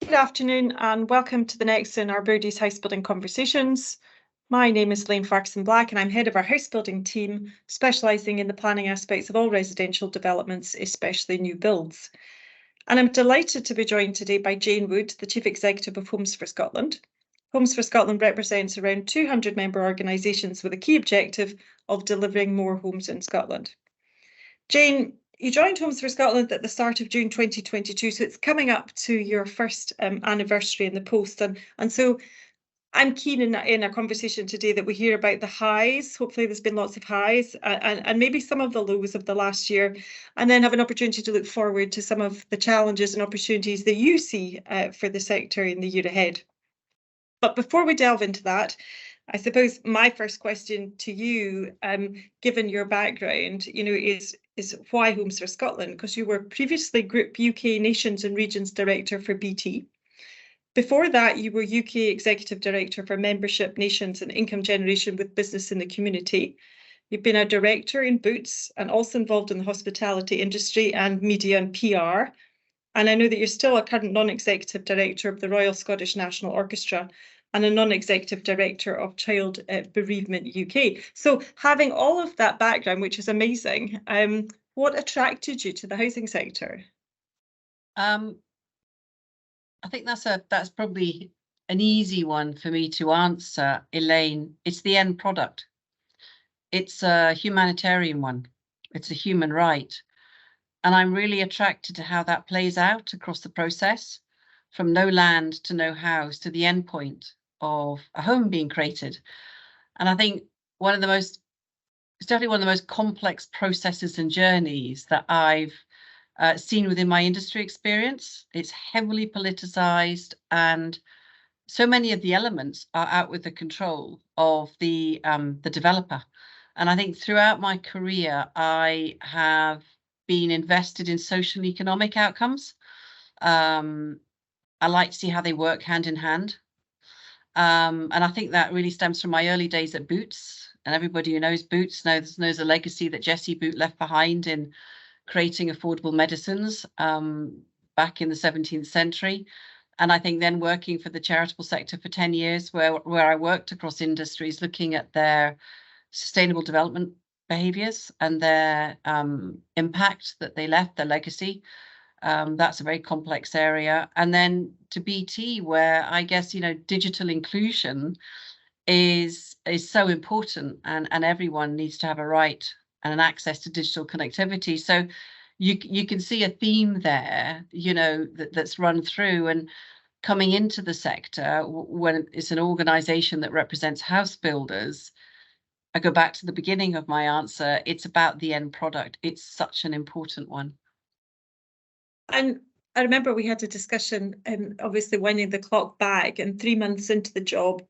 Good afternoon and welcome to the next in our Brodies Housebuilding Conversations. My name is Elaine Farquharson-Black and I'm head of our housebuilding team, specialising in the planning aspects of all residential developments, especially new builds. And I'm delighted to be joined today by Jane Wood, the Chief Executive of Homes for Scotland. Homes for Scotland represents around 200 member organisations with a key objective of delivering more homes in Scotland. Jane, you joined Homes for Scotland at the start of June 2022, so it's coming up to your first anniversary in the post. And so I'm keen in a conversation today that we hear about the highs. Hopefully there's been lots of highs and maybe some of the lows of the last year, and then have an opportunity to look forward to some of the challenges and opportunities that you see for the sector in the year ahead. But before we delve into that, I suppose my first question to you, given your background, is why Homes for Scotland? Because you were previously Group UK Nations and Regions Director for BT. Before that, you were UK Executive Director for Membership, Nations and Income Generation with Business in the Community. You've been a director in Boots and also involved in the hospitality industry and media and PR. And I know that you're still a current non-executive director of the Royal Scottish National Orchestra and a non-executive director of Child Bereavement UK. So having all of that background, which is amazing, what attracted you to the housing sector? I think that's probably an easy one for me to answer, Elaine. It's the end product. It's a humanitarian one. It's a human right. And I'm really attracted to how that plays out across the process, from no land to no house to the end point of a home being created. And I think it's definitely one of the most complex processes and journeys that I've seen within my industry experience. It's heavily politicized, and so many of the elements are out with the control of the developer. And I think throughout my career, I have been invested in social and economic outcomes. I like to see how they work hand in hand. And I think that really stems from my early days at Boots. And everybody who knows Boots knows a legacy that Jessie Boot left behind in creating affordable medicines back in the 17th century. And I think then working for the charitable sector for 10 years, where I worked across industries looking at their sustainable development behaviours and their impact that they left, their legacy. That's a very complex area. And then to BT, where I guess, digital inclusion is so important, and everyone needs to have a right and an access to digital connectivity. So you can see a theme there, that's run through. And coming into the sector, when it's an organisation that represents house builders, I go back to the beginning of my answer. It's about the end product. It's such an important one. And I remember we had a discussion, obviously winding the clock back, and 3 months into the job,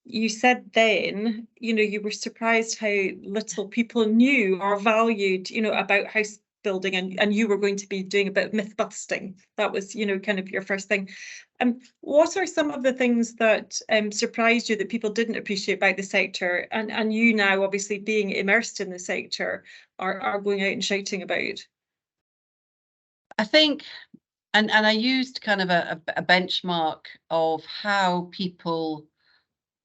you said then, you were surprised how little people knew or valued, about house building, and you were going to be doing a bit of myth busting. That was, kind of your first thing. What are some of the things that surprised you that people didn't appreciate about the sector, and you now, obviously being immersed in the sector, are going out and shouting about? I think, and I used kind of a benchmark of how people,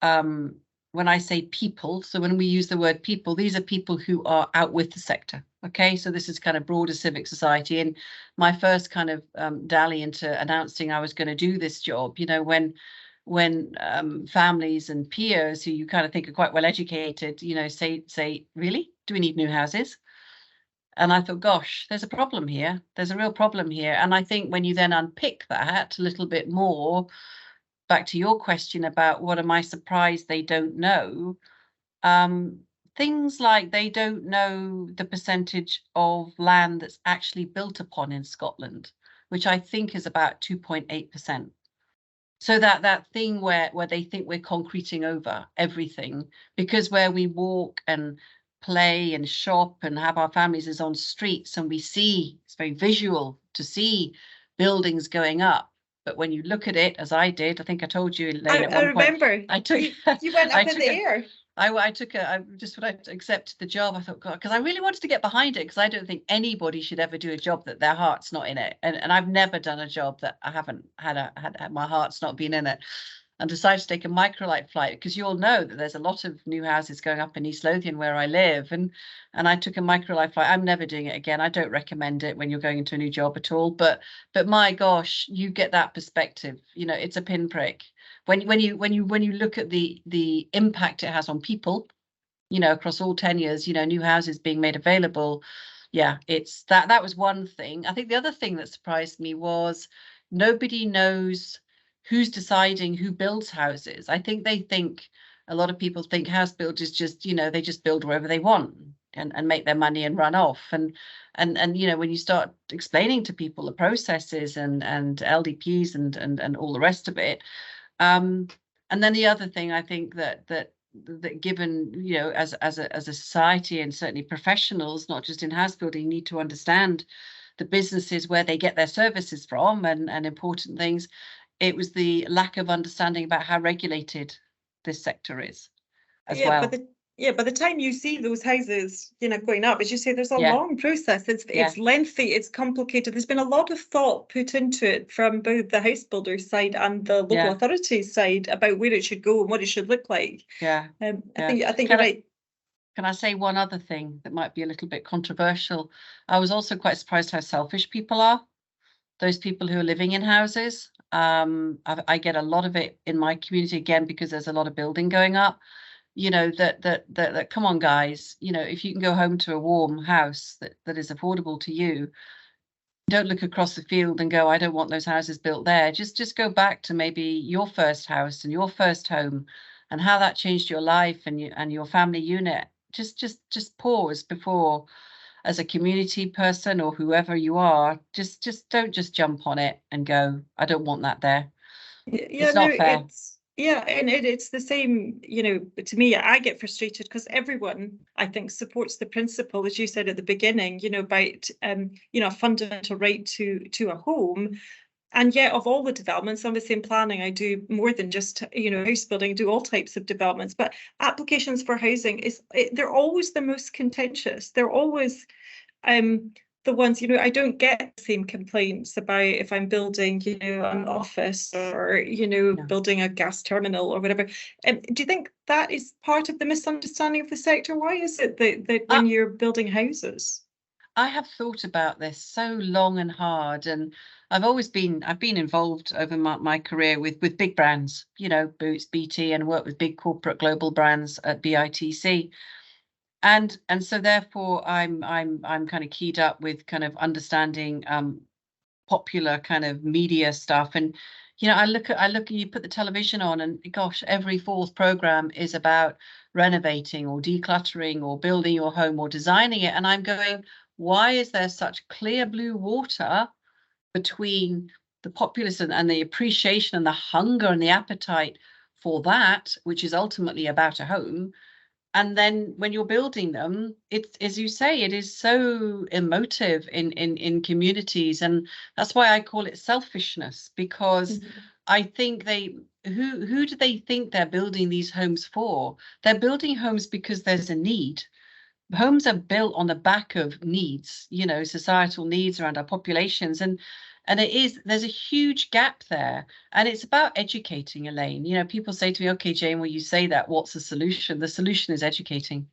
when I say people, so when we use the word people, these are people who are out with the sector. Okay, so this is kind of broader civic society. And my first kind of dally into announcing I was going to do this job, when families and peers who you kind of think are quite well educated, say, really, do we need new houses? And I thought, gosh, there's a problem here. There's a real problem here. And I think when you then unpick that a little bit more, back to your question about what am I surprised they don't know, things like they don't know the percentage of land that's actually built upon in Scotland, which I think is about 2.8%. So that thing where they think we're concreting over everything, because where we walk and play and shop and have our families is on streets, and we see, it's very visual to see buildings going up. But when you look at it, as I did, I think I told you, Elaine, I remember. I took you went up in the air. I just when I accepted the job, I thought, God, because I really wanted to get behind it, because I don't think anybody should ever do a job that their heart's not in it. And I've never done a job that I haven't had my heart's not been in it. And decided to take a microlight flight, because you all know that there's a lot of new houses going up in East Lothian where I live, and I took a microlight flight. I'm never doing it again. I don't recommend it when you're going into a new job at all. But my gosh, you get that perspective. You know, it's a pinprick when you look at the impact it has on people, you know, across all tenures, you know, new houses being made available. Yeah, it's that was one thing. I think the other thing that surprised me was nobody knows who's deciding who builds houses. I think a lot of people think house builders just, you know, they just build wherever they want and make their money and run off. And you know, when you start explaining to people the processes and LDPs and all the rest of it, and then the other thing I think that given, you know, as a society, and certainly professionals, not just in house building, need to understand the businesses where they get their services from and important things. It was the lack of understanding about how regulated this sector is as well. By the time you see those houses, you know, going up, as you say, there's a long process. It's lengthy, it's complicated. There's been a lot of thought put into it from both the house builder side and the local authorities side about where it should go and what it should look like. I think you're right. Can I say one other thing that might be a little bit controversial? I was also quite surprised how selfish people are. Those people who are living in houses. I get a lot of it in my community, again, because there's a lot of building going up. You know, that come on, guys, you know, if you can go home to a warm house that is affordable to you, don't look across the field and go, I don't want those houses built there. Just go back to maybe your first house and your first home and how that changed your life and your family unit. Just pause before, as a community person or whoever you are, just don't just jump on it and go, I don't want that there. It's not fair. And it's the same, you know, to me, I get frustrated because everyone, I think, supports the principle, as you said at the beginning, you know, about, you know, a fundamental right to a home. And yet, of all the developments, obviously in planning, I do more than just, you know, house building, I do all types of developments. But applications for housing, they're always the most contentious. They're always the ones, you know, I don't get the same complaints about if I'm building, you know, an office or, you know, building a gas terminal or whatever. Do you think that is part of the misunderstanding of the sector? Why is it that when you're building houses? I have thought about this so long and hard, and I've been involved over my career with big brands, you know, Boots, BT, and worked with big corporate global brands at BITC. And so therefore I'm kind of keyed up with kind of understanding popular kind of media stuff. And you know, I look at you put the television on and gosh, every fourth program is about renovating or decluttering or building your home or designing it. And I'm going, why is there such clear blue water between the populace and the appreciation and the hunger and the appetite for that, which is ultimately about a home? And then when you're building them, it's, as you say, it is so emotive in communities. And that's why I call it selfishness, because I think who do they think they're building these homes for? They're building homes because there's a need. Homes are built on the back of needs, you know, societal needs around our populations. And there's a huge gap there. And it's about educating, Elaine. You know, people say to me, okay, Jane, well, you say that, what's the solution? The solution is educating.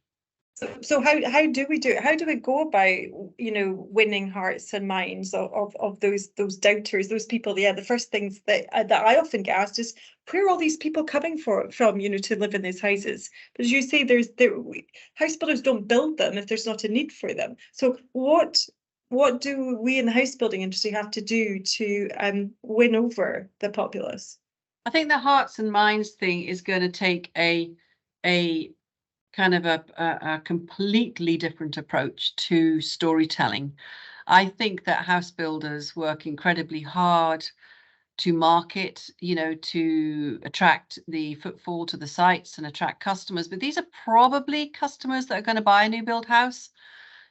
So how do we do it? How do we go about, you know, winning hearts and minds of those doubters, those people? Yeah, the first things that I often get asked is, where are all these people coming from, you know, to live in these houses? But as you say, house builders don't build them if there's not a need for them. So what do we in the house building industry have to do to win over the populace? I think the hearts and minds thing is going to take a kind of a completely different approach to storytelling. I think that house builders work incredibly hard to market, you know, to attract the footfall to the sites and attract customers. But these are probably customers that are going to buy a new build house.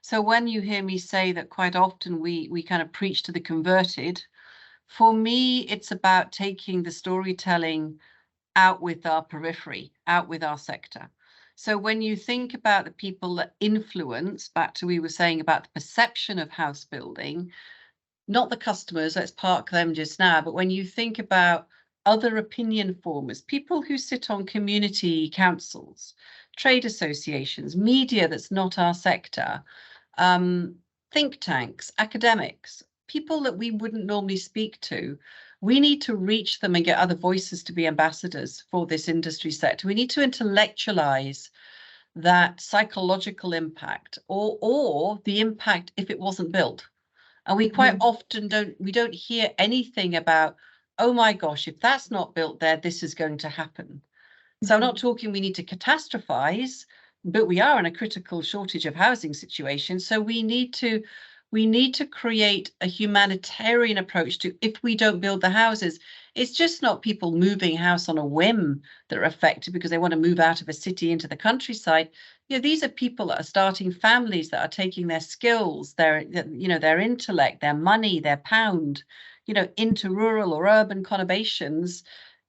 So when you hear me say that quite often we kind of preach to the converted, for me, it's about taking the storytelling out with our periphery, out with our sector. So when you think about the people that influence, back to we were saying about the perception of house building, not the customers, let's park them just now, but when you think about other opinion formers, people who sit on community councils, trade associations, media that's not our sector, think tanks, academics, people that we wouldn't normally speak to, we need to reach them and get other voices to be ambassadors for this industry sector. We need to intellectualize that psychological impact or the impact if it wasn't built. And we quite often don't hear anything about, oh my gosh, if that's not built there, this is going to happen. So I'm not talking we need to catastrophize, but we are in a critical shortage of housing situation. So we need to create a humanitarian approach to, if we don't build the houses, it's just not people moving house on a whim that are affected because they want to move out of a city into the countryside. You know, these are people that are starting families, that are taking their skills, their intellect, their money, their pound, into rural or urban conurbations.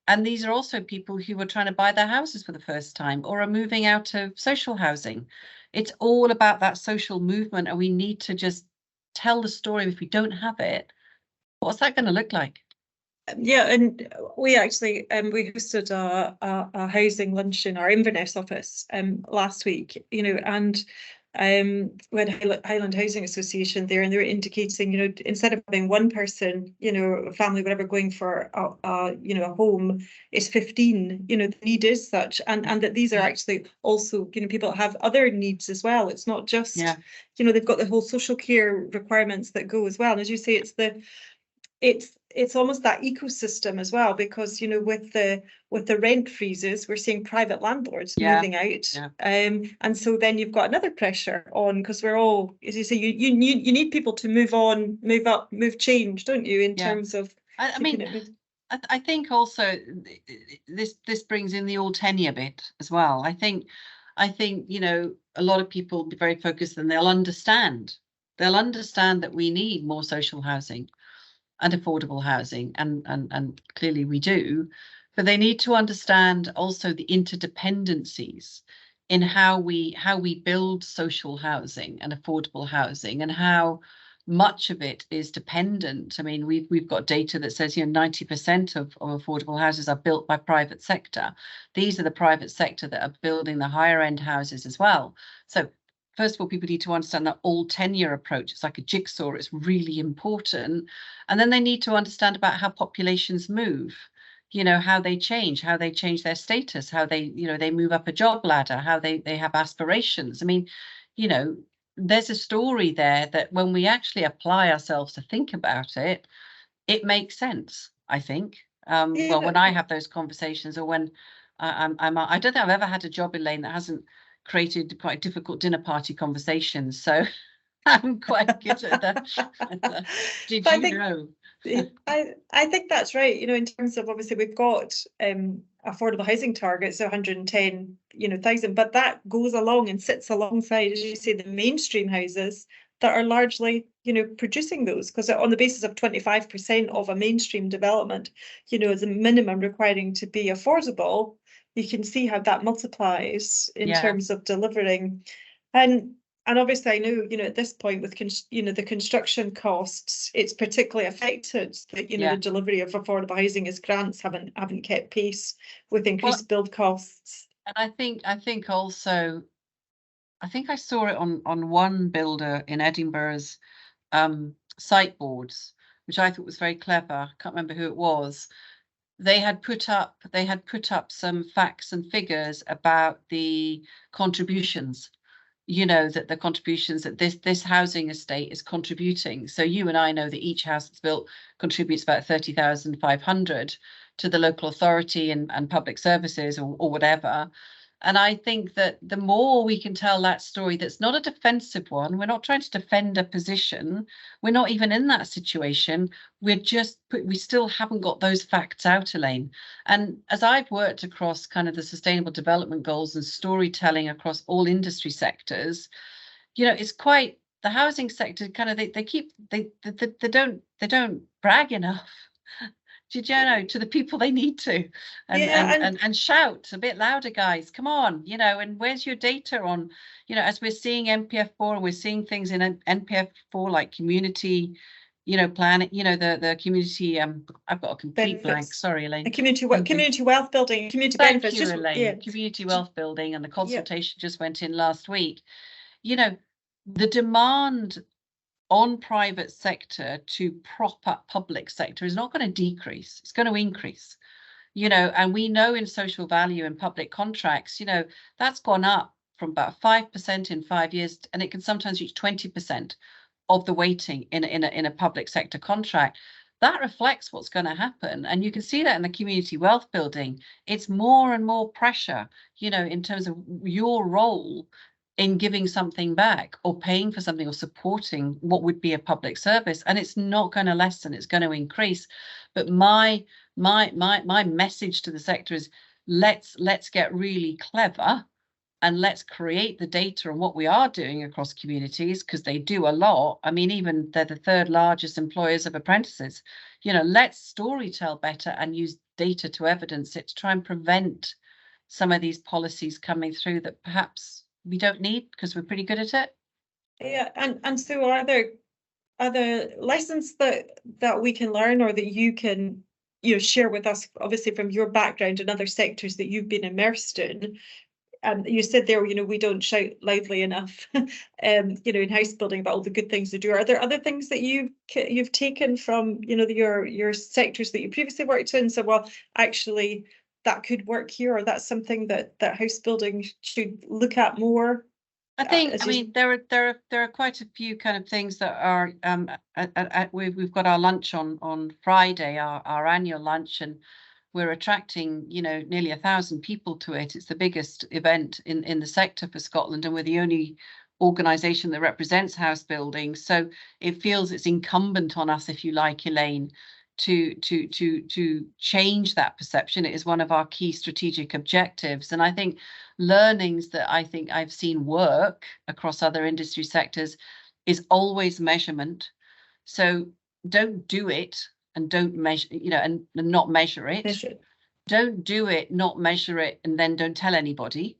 And these are also people who are trying to buy their houses for the first time or are moving out of social housing. It's all about that social movement, and we need to just tell the story. If we don't have it, what's that going to look like? Yeah, and we actually we hosted a housing lunch in our Inverness office last week, and we had Highland Housing Association there, and they were indicating, instead of having one person, a family, whatever, going for a home, is 15. The need is such, and that these are actually also, people that have other needs as well. It's not just, they've got the whole social care requirements that go as well. And as you say, it's almost that ecosystem as well, because with the rent freezes, we're seeing private landlords moving out, and so then you've got another pressure on, because we're all, as you say, you need people to move on, move up, move change, don't you, in terms of I think also this brings in the all tenure bit as well. I think a lot of people will be very focused, and they'll understand that we need more social housing and affordable housing, and clearly we do, but they need to understand also the interdependencies in how we build social housing and affordable housing, and how much of it is dependent. I mean, we've got data that says 90% of affordable houses are built by private sector. These are the private sector that are building the higher end houses as well. So first of all, people need to understand that all tenure approach. It's like a jigsaw. It's really important. And then they need to understand about how populations move, how they change their status, how they move up a job ladder, how they have aspirations. I mean, there's a story there that when we actually apply ourselves to think about it, it makes sense, I think. Well, when I have those conversations, or when I don't think I've ever had a job, Elaine, that hasn't created quite difficult dinner party conversations. So I'm quite good at that. Did you know? I think that's right. In terms of, obviously we've got affordable housing targets of 110,000, but that goes along and sits alongside, as you say, the mainstream houses that are largely producing those, because on the basis of 25% of a mainstream development, as a minimum requiring to be affordable, you can see how that multiplies in terms of delivering. And obviously, I know, at this point with the construction costs, it's particularly affected that the delivery of affordable housing as grants haven't kept pace with increased build costs. And I think also, I think I saw it on one builder in Edinburgh's site boards, which I thought was very clever. I can't remember who it was. They had put up some facts and figures about the contributions. That the contributions that this housing estate is contributing. So you and I know that each house that's built contributes about 30,500 to the local authority and public services or whatever. And I think that the more we can tell that story, that's not a defensive one. We're not trying to defend a position. We're not even in that situation. We still haven't got those facts out, Elaine. And as I've worked across kind of the sustainable development goals and storytelling across all industry sectors, it's quite, the housing sector kind of, they don't brag enough you know, to the people they need to, and shout a bit louder, guys, come on, you know, and where's your data on, you know, as we're seeing NPF4 and we're seeing things in NPF4 like community, you know, plan, you know, the community, I've got a complete blank, sorry, Elaine. The community wealth building, community benefits. Thank you, Elaine. Community wealth building, and the consultation just went in last week. You know, the demand on private sector to prop up public sector is not going to decrease, it's going to increase, you know, and we know in social value and public contracts, you know, that's gone up from about 5% in 5 years, and it can sometimes reach 20% of the weighting in a public sector contract. That reflects what's going to happen, and you can see that in the community wealth building. It's more and more pressure, you know, in terms of your role in giving something back or paying for something or supporting what would be a public service, and it's not going to lessen, it's going to increase. But my message to the sector is let's get really clever, and let's create the data on what we are doing across communities, because they do a lot. I mean, even they're the third largest employers of apprentices. You know, let's storytell better and use data to evidence it, to try and prevent some of these policies coming through that perhaps we don't need because we're pretty good at it. Yeah, and so are there lessons that we can learn, or that you can, you know, share with us, obviously from your background and other sectors that you've been immersed in? And you said there, you know, we don't shout loudly enough, you know, in house building about all the good things to do. Are there other things that you've taken from, you know, your sectors that you previously worked in? So, well, actually, that could work here, or that's something that house building should look at more? I think, I mean, there are quite a few kind of things that are, we've got our lunch on Friday, our annual lunch, and we're attracting, you know, nearly 1,000 people to it. It's the biggest event in the sector for Scotland, and we're the only organisation that represents house building. So it feels it's incumbent on us, if you like, Elaine, to change that perception. It is one of our key strategic objectives. And I think learnings that I think I've seen work across other industry sectors is always measurement. So don't do it and don't measure, you know, and not measure it. Don't do it, not measure it, and then don't tell anybody,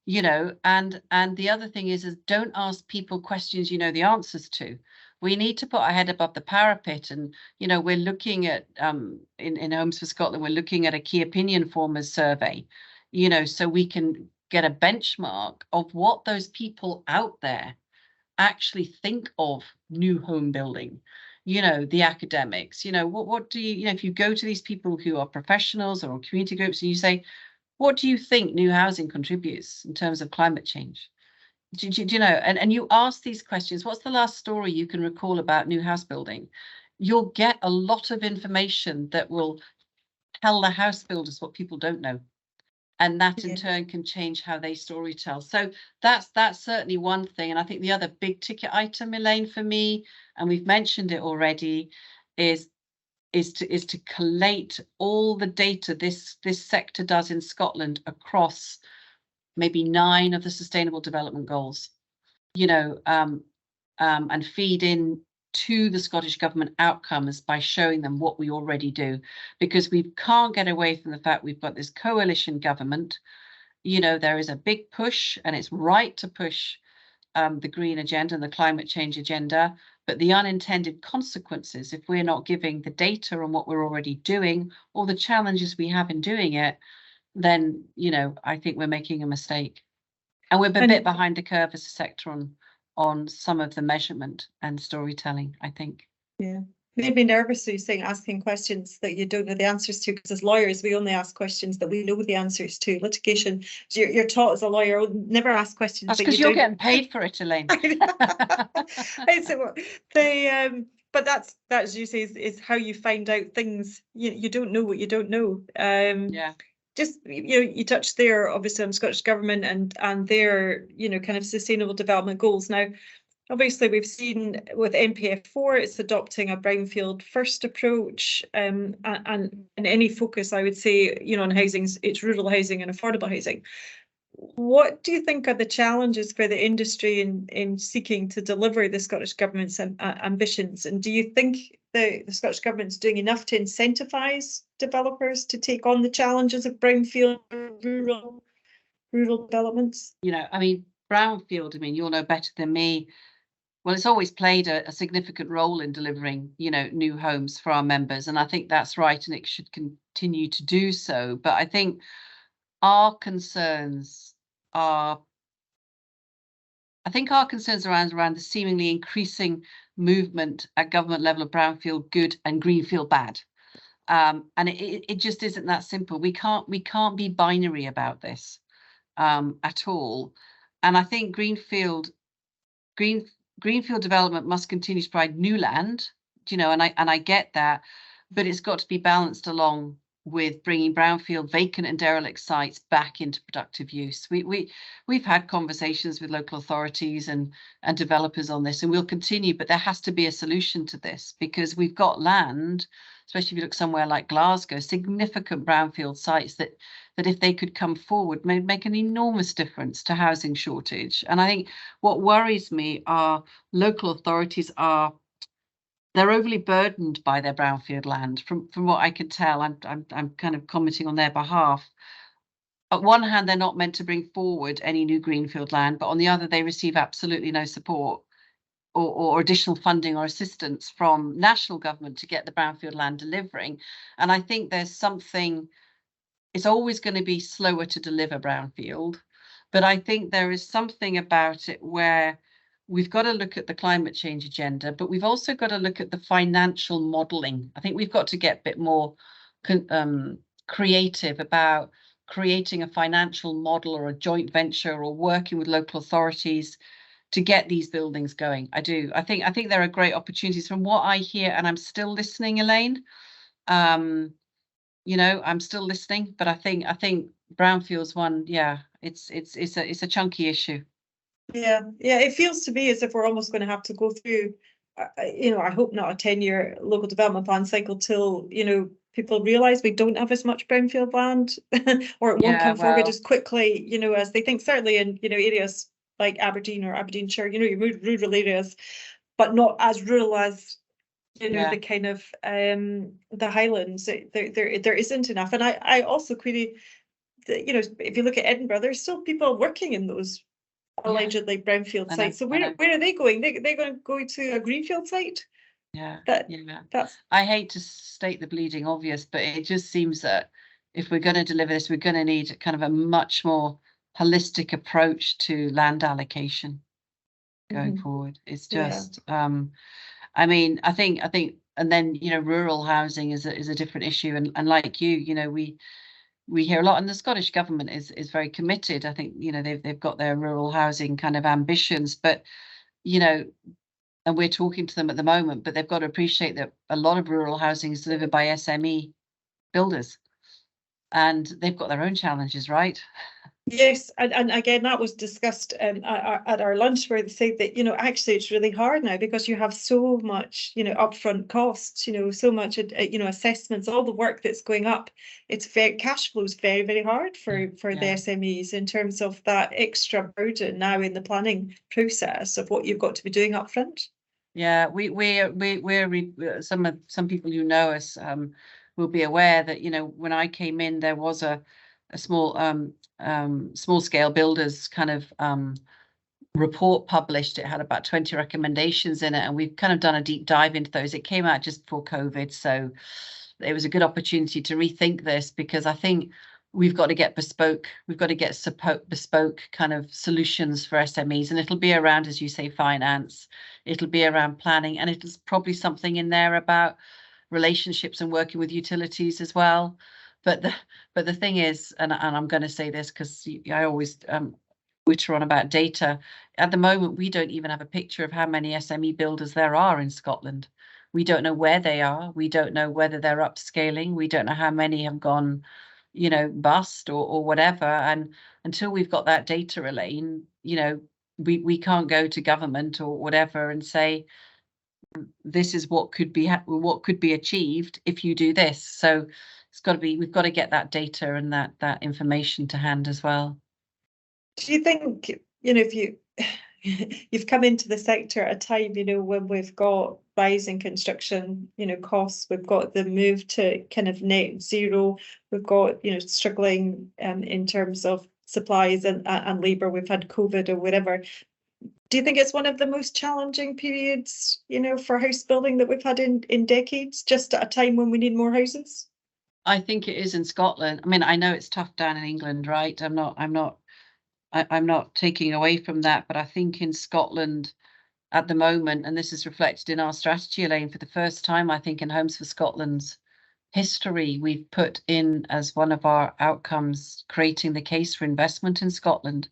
you know. And the other thing is don't ask people questions you know the answers to. We need to put our head above the parapet. And, you know, we're looking at, in Homes for Scotland, we're looking at a key opinion formers survey, you know, so we can get a benchmark of what those people out there actually think of new home building. You know, the academics, you know, what do you know, if you go to these people who are professionals or community groups and you say, what do you think new housing contributes in terms of climate change? Do you know, and you ask these questions, what's the last story you can recall about new house building? You'll get a lot of information that will tell the house builders what people don't know. And that in turn can change how they storytell. So that's certainly one thing. And I think the other big ticket item, Elaine, for me, and we've mentioned it already, is to collate all the data this sector does in Scotland across maybe 9 of the Sustainable Development Goals, you know, and feed in to the Scottish Government outcomes by showing them what we already do, because we can't get away from the fact we've got this coalition government. You know, there is a big push, and it's right to push the green agenda and the climate change agenda, but the unintended consequences, if we're not giving the data on what we're already doing or the challenges we have in doing it, then, you know, I think we're making a mistake. And we're a bit behind the curve as a sector on some of the measurement and storytelling, I think. Yeah. Made me nervous, so you're saying asking questions that you don't know the answers to, because as lawyers, we only ask questions that we know the answers to. Litigation, you're taught as a lawyer, never ask questions. That's because you're getting paid for it, Elaine. But that's as you say, is how you find out things. You don't know what you don't know. Yeah. Just, you know, you touched there obviously on Scottish Government and their, you know, kind of sustainable development goals. Now, obviously we've seen with NPF4, it's adopting a brownfield first approach, and any focus, I would say, you know, on housing, it's rural housing and affordable housing. What do you think are the challenges for the industry in seeking to deliver the Scottish Government's ambitions? And do you think the Scottish Government's doing enough to incentivise developers to take on the challenges of brownfield rural developments? You know, I mean, brownfield, I mean, you'll know better than me. Well, it's always played a significant role in delivering, you know, new homes for our members. And I think that's right, and it should continue to do so. But I think our concerns are, around the seemingly increasing movement at government level of brownfield good and greenfield bad. And it just isn't that simple. We can't be binary about this at all. And I think greenfield development must continue to provide new land, you know, and I get that, but it's got to be balanced along with bringing brownfield vacant and derelict sites back into productive use. We've had conversations with local authorities and developers on this, and we'll continue, but there has to be a solution to this, because we've got land, especially if you look somewhere like Glasgow, significant brownfield sites that if they could come forward, may make an enormous difference to housing shortage. And I think what worries me are local authorities they're overly burdened by their brownfield land. From what I can tell, I'm kind of commenting on their behalf. On one hand, they're not meant to bring forward any new greenfield land, but on the other, they receive absolutely no support or additional funding or assistance from national government to get the brownfield land delivering. And I think there's something, it's always going to be slower to deliver brownfield, but I think there is something about it where we've got to look at the climate change agenda, but we've also got to look at the financial modelling. I think we've got to get a bit more creative about creating a financial model or a joint venture or working with local authorities to get these buildings going. I think there are great opportunities from what I hear, and I'm still listening, Elaine. You know, I'm still listening, but I think brownfield's one, yeah, it's a chunky issue. Yeah, it feels to me as if we're almost going to have to go through, you know, I hope not a 10-year local development plan cycle till, you know, people realise we don't have as much brownfield land or it won't come forward as quickly, you know, as they think, certainly in, you know, areas like Aberdeen or Aberdeenshire, you know, your rural areas, but not as rural as, you know, the kind of the Highlands. There isn't enough. And I also query, you know, if you look at Edinburgh, there's still people working in those allegedly brownfield sites. So where are they going? They're going to go to a greenfield site? That's. I hate to state the bleeding obvious, but it just seems that if we're going to deliver this, we're going to need kind of a much more holistic approach to land allocation going forward. It's just, I mean, I think, and then, you know, rural housing is a different issue. And like you know, we hear a lot, and the Scottish government is very committed. I think, you know, they've got their rural housing kind of ambitions, but, you know, and we're talking to them at the moment, but they've got to appreciate that a lot of rural housing is delivered by SME builders, and they've got their own challenges, right? Yes, and again, that was discussed at our lunch, where they say that, you know, actually it's really hard now because you have so much, you know, upfront costs, you know, so much, you know, assessments, all the work that's going up. It's cash flow is very, very hard for the SMEs in terms of that extra burden now in the planning process of what you've got to be doing upfront. Yeah, some people who know us will be aware that, you know, when I came in, there was a small scale builders kind of report published. It had about 20 recommendations in it, and we've kind of done a deep dive into those. It came out just before COVID, so it was a good opportunity to rethink this, because I think we've got to get bespoke kind of solutions for SMEs, and it'll be around, as you say, finance, it'll be around planning, and it'll probably something in there about relationships and working with utilities as well. But the thing is, and I'm going to say this because I always witter on about data. At the moment, we don't even have a picture of how many SME builders there are in Scotland. We don't know where they are. We don't know whether they're upscaling. We don't know how many have gone, you know, bust or whatever. And until we've got that data, Elaine, you know, we can't go to government or whatever and say, this is what could be achieved if you do this. So it's got to be, we've got to get that data and that information to hand as well. Do you think, you know, if you've come into the sector at a time, you know, when we've got rising construction, costs. We've got the move to kind of net zero. We've got, struggling in terms of supplies and labour. We've had COVID or whatever. Do you think it's one of the most challenging periods, for house building that we've had in decades, just at a time when we need more houses? I think it is in Scotland. I mean, I know it's tough down in England, right? I'm not taking away from that, but I think in Scotland at the moment, and this is reflected in our strategy, Elaine, for the first time, I think in Homes for Scotland's history, we've put in as one of our outcomes, creating the case for investment in Scotland.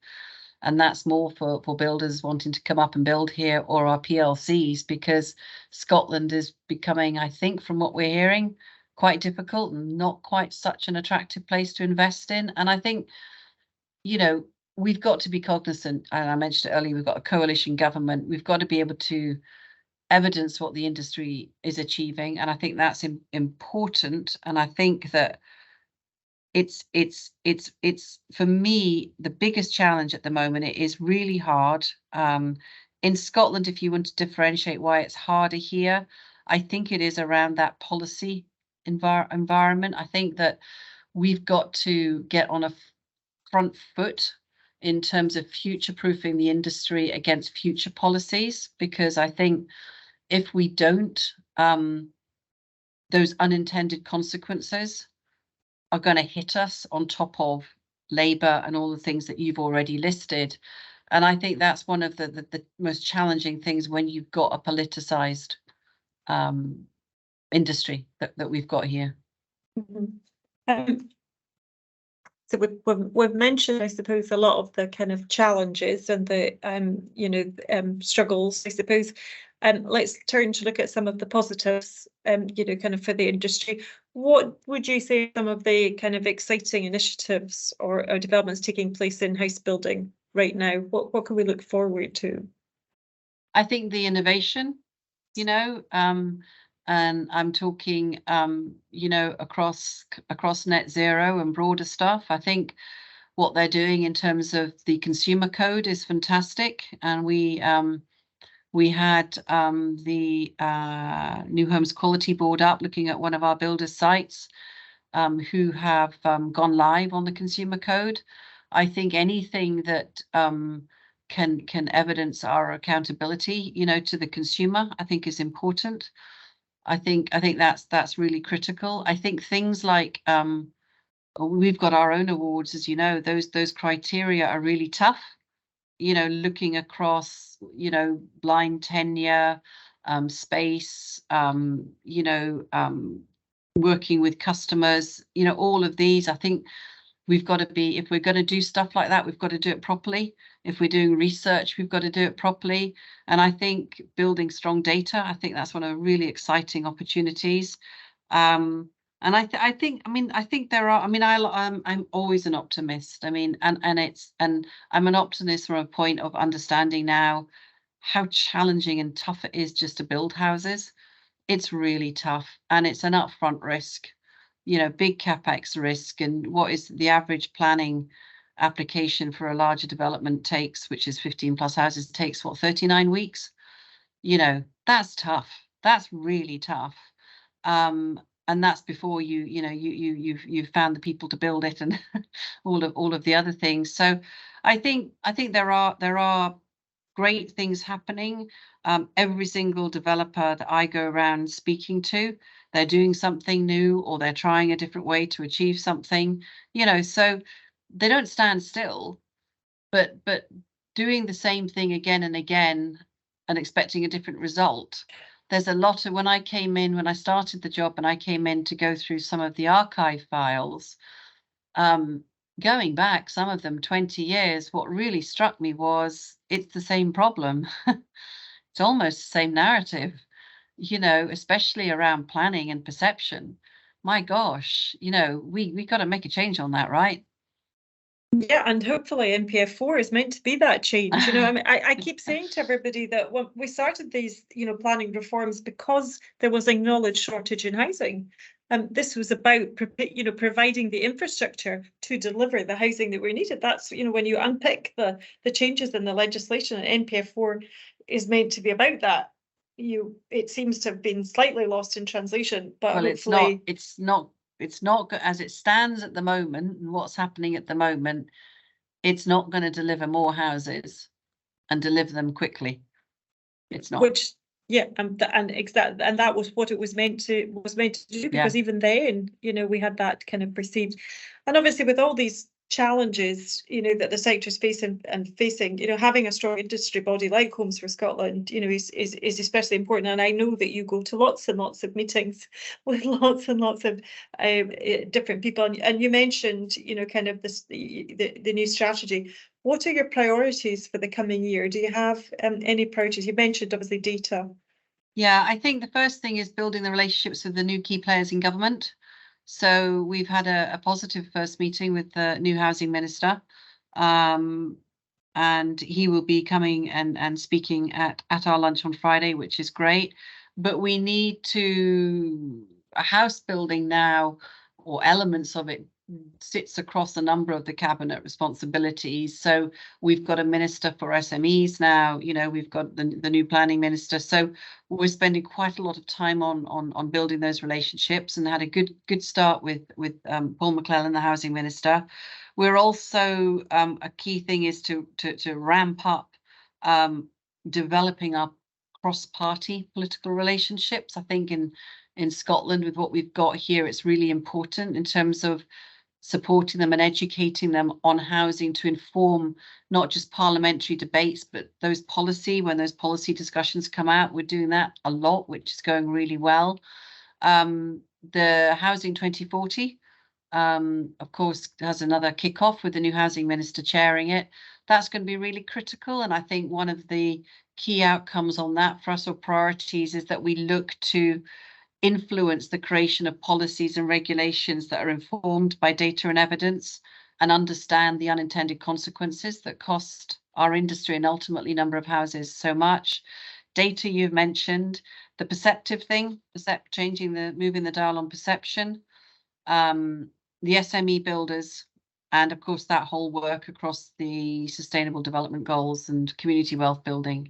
And that's more for builders wanting to come up and build here, or our PLCs, because Scotland is becoming, I think, from what we're hearing, quite difficult and not quite such an attractive place to invest in. And I think, we've got to be cognizant, and I mentioned it earlier, we've got a coalition government. We've got to be able to evidence what the industry is achieving. And I think that's important. And I think that it's for me, the biggest challenge at the moment. It is really hard. In Scotland, if you want to differentiate why it's harder here, I think it is around that policy environment. I think that we've got to get on a front foot in terms of future-proofing the industry against future policies, because I think if we don't, those unintended consequences are going to hit us on top of labour and all the things that you've already listed. And I think that's one of the most challenging things when you've got a politicised industry that we've got here. Mm-hmm. So we've mentioned, I suppose, a lot of the kind of challenges and the struggles, I suppose. Let's turn to look at some of the positives, kind of for the industry. What would you say are some of the kind of exciting initiatives or developments taking place in house building right now? What can we look forward to? I think the innovation, and I'm talking, across net zero and broader stuff. I think what they're doing in terms of the consumer code is fantastic. And we had the New Homes Quality Board up looking at one of our builders' sites who have gone live on the consumer code. I think anything that can evidence our accountability, to the consumer, I think is important. I think that's really critical. I think things like we've got our own awards, as you know, those criteria are really tough. Looking across, blind tenure, space, working with customers, all of these. I think we've got to be, if we're going to do stuff like that, we've got to do it properly. If we're doing research, we've got to do it properly. And I think building strong data, I think that's one of the really exciting opportunities. And I think there are, I'm always an optimist. And I'm an optimist from a point of understanding now how challenging and tough it is just to build houses. It's really tough, and it's an upfront risk, big capex risk. And what is the average planning application for a larger development takes, which is 15 plus houses, takes 39 weeks. That's tough. That's really tough. And that's before you've found the people to build it and all of the other things. So I think there are great things happening. Every single developer that I go around speaking to, they're doing something new, or they're trying a different way to achieve something, so they don't stand still, but doing the same thing again and again and expecting a different result. There's a lot of, when I started the job and I came in to go through some of the archive files, going back, some of them 20 years, what really struck me was it's the same problem. It's almost the same narrative, especially around planning and perception. My gosh, we got to make a change on that, right? Yeah, and hopefully NPF4 is meant to be that change. I keep saying to everybody that when we started these, planning reforms, because there was a knowledge shortage in housing. This was about, providing the infrastructure to deliver the housing that we needed. That's, when you unpick the changes in the legislation, and NPF4 is meant to be about that. it seems to have been slightly lost in translation, but well, hopefully it's not as it stands at the moment, and what's happening at the moment, it's not going to deliver more houses and deliver them quickly. It's not. which yeah, and that was what it was meant to do, because even then, we had that kind of perceived, and obviously with all these challenges, that the sector's facing, having a strong industry body like Homes for Scotland, is especially important. And I know that you go to lots and lots of meetings with lots and lots of different people, and you mentioned, kind of the new strategy. What are your priorities for the coming year? Do you have any priorities? You mentioned obviously data. Yeah, I think the first thing is building the relationships with the new key players in government. So we've had a positive first meeting with the new housing minister, and he will be coming and speaking at our lunch on Friday, which is great. But we need to house building now, or elements of it, sits across a number of the cabinet responsibilities. So we've got a minister for SMEs now, we've got the new planning minister. So we're spending quite a lot of time on building those relationships, and had a good start with Paul McClellan, the housing minister. We're also a key thing is to ramp up developing our cross-party political relationships. I think in Scotland, with what we've got here, it's really important in terms of supporting them and educating them on housing to inform not just parliamentary debates, but when those policy discussions come out. We're doing that a lot, which is going really well. The Housing 2040, of course, has another kick-off with the new housing minister chairing it. That's going to be really critical. And I think one of the key outcomes on that for us, or priorities, is that we look to influence the creation of policies and regulations that are informed by data and evidence, and understand the unintended consequences that cost our industry and ultimately number of houses so much. Data you've mentioned, the perceptive thing, moving the dial on perception, the SME builders, and of course that whole work across the sustainable development goals and community wealth building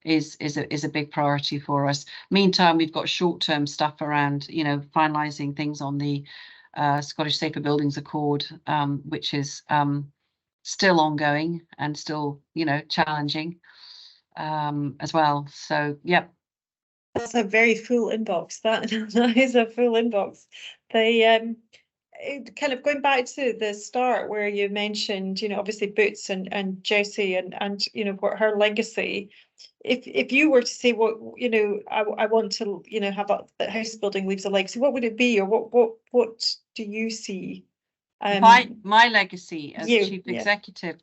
is a big priority for us. Meantime, we've got short-term stuff around, finalising things on the Scottish Safer Buildings Accord, which is still ongoing and still, challenging as well. So, yep. That's a very full inbox. That is a full inbox. Kind of going back to the start where you mentioned, obviously Boots and Jessie and what her legacy. If you were to say what I want to have that house building leaves a legacy, what would it be, or what do you see? My legacy as chief executive,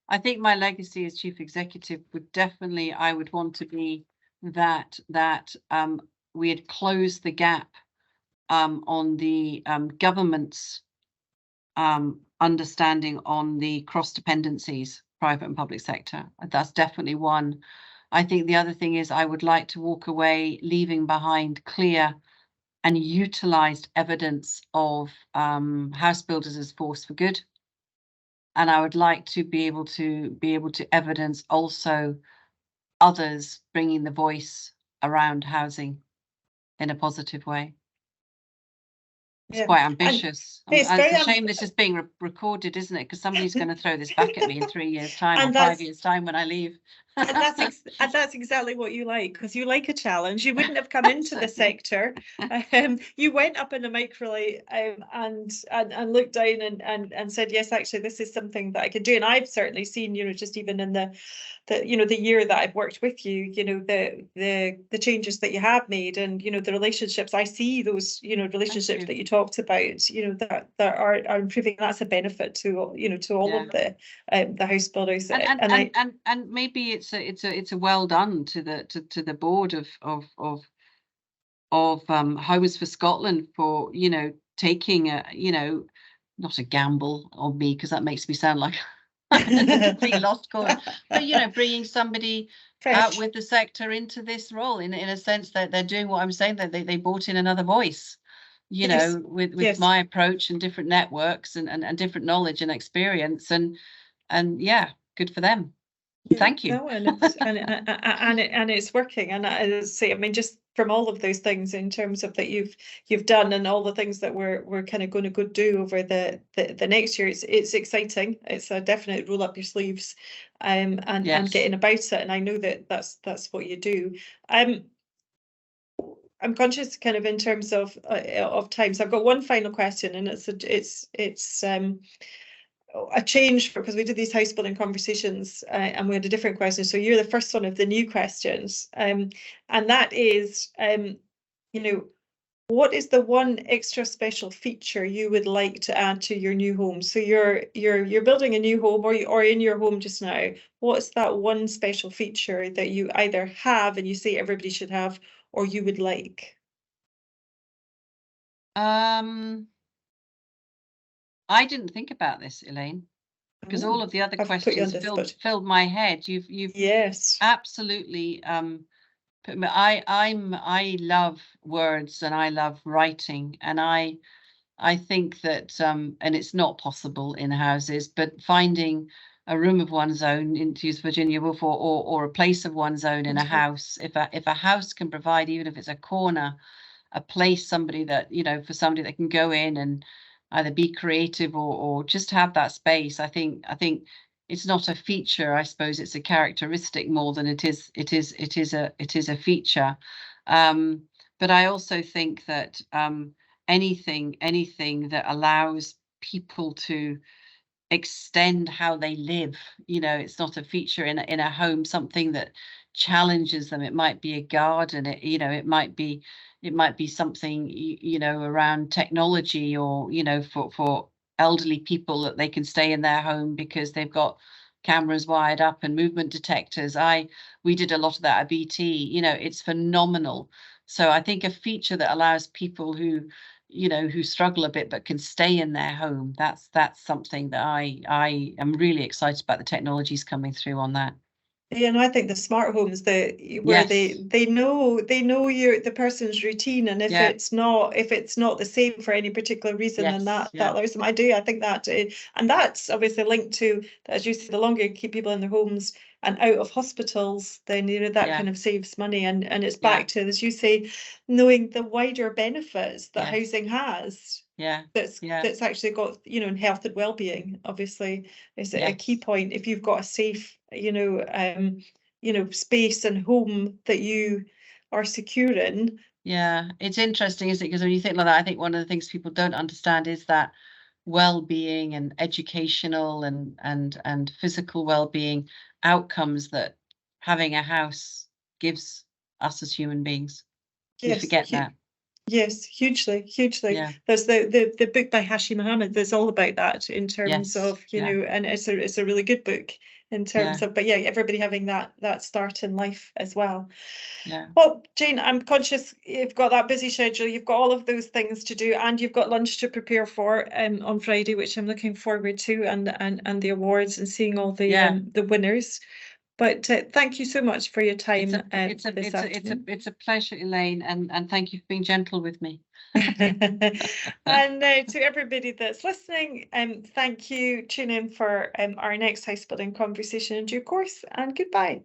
I think my legacy as chief executive would definitely, I would want to be that we had closed the gap on the government's understanding on the cross dependencies, private and public sector. That's definitely one. I think the other thing is I would like to walk away leaving behind clear and utilised evidence of house builders as force for good. And I would like to be able to evidence also others bringing the voice around housing in a positive way. It's quite ambitious. It's a shame this is being recorded, isn't it? Because somebody's going to throw this back at me in 3 years' time or 5 years' time when I leave. And that's exactly what you like, because you like a challenge. You wouldn't have come into the sector. You went up in a microlight and looked down and said, yes, actually, this is something that I could do. And I've certainly seen, just even in the year that I've worked with you, the changes that you have made, and the relationships. I see those relationships that you talked about, that are improving. That's a benefit to all of the house builders. And maybe it's a well done to the board of Homes for Scotland for taking a not a gamble on me, because that makes me sound like a complete lost cause, but bringing somebody out with the sector into this role in a sense that they're doing what I'm saying, that they brought in another voice, with my approach and different networks and different knowledge and experience, and yeah, good for them. Thank you. No, and it's working. And I say, I mean, just from all of those things in terms of that you've done and all the things that we're kind of going to go do over the next year, it's exciting. It's a definite roll up your sleeves, and getting about it. And I know that that's what you do. I'm conscious kind of in terms of time. So I've got one final question, and it's a change because we did these house building conversations, and we had a different question. So you're the first one of the new questions, and that is, you know, what is the one extra special feature you would like to add to your new home? So you're building a new home, or in your home just now. What's that one special feature that you either have and you say everybody should have, or you would like? I didn't think about this, Elaine, because all of the other questions filled my head. You've yes, absolutely put me. I love words and I love writing, and I think that and it's not possible in houses, but finding a room of one's own, to use Virginia Woolf, or a place of one's own in a house. If a house can provide, even if it's a corner, a place, somebody that, you know, for somebody that can go in and either be creative or just have that space. I think it's not a feature. I suppose it's a characteristic more than it is a feature. But I also think that anything that allows people to extend how they live, you know, it's not a feature in a home, something that challenges them. It might be a garden, it might be something, you know, around technology, or, you know, for elderly people, that they can stay in their home because they've got cameras wired up and movement detectors. We did a lot of that at BT. You know, it's phenomenal. So I think a feature that allows people who, you know, who struggle a bit but can stay in their home, that's something that I am really excited about, the technologies coming through on that. Yeah, and I think the smart homes, where Yes. they know the person's routine, and if it's not the same for any particular reason, then that allows them. I think that, and that's obviously linked to, as you say, the longer you keep people in their homes and out of hospitals, then, you know, that kind of saves money, and it's back to, as you say, knowing the wider benefits that housing has. That's actually got, you know, in health and well-being, obviously, is a key point. If you've got a safe, you know, space and home that you are secure in. Yeah, it's interesting, isn't it? Because when you think like that, I think one of the things people don't understand is that well-being and educational and physical well-being outcomes that having a house gives us as human beings. We forget that. Yes, hugely. Yeah. There's the book by Hashi Mohammed that's all about that, in terms of, you know, and it's a really good book in terms of, but everybody having that start in life as well. Yeah. Well, Jane, I'm conscious you've got that busy schedule, you've got all of those things to do, and you've got lunch to prepare for on Friday, which I'm looking forward to, and the awards and seeing all the winners. But thank you so much for your time. It's a pleasure, Elaine, and thank you for being gentle with me. And to everybody that's listening, thank you. Tune in for our next house building conversation in due course, and goodbye.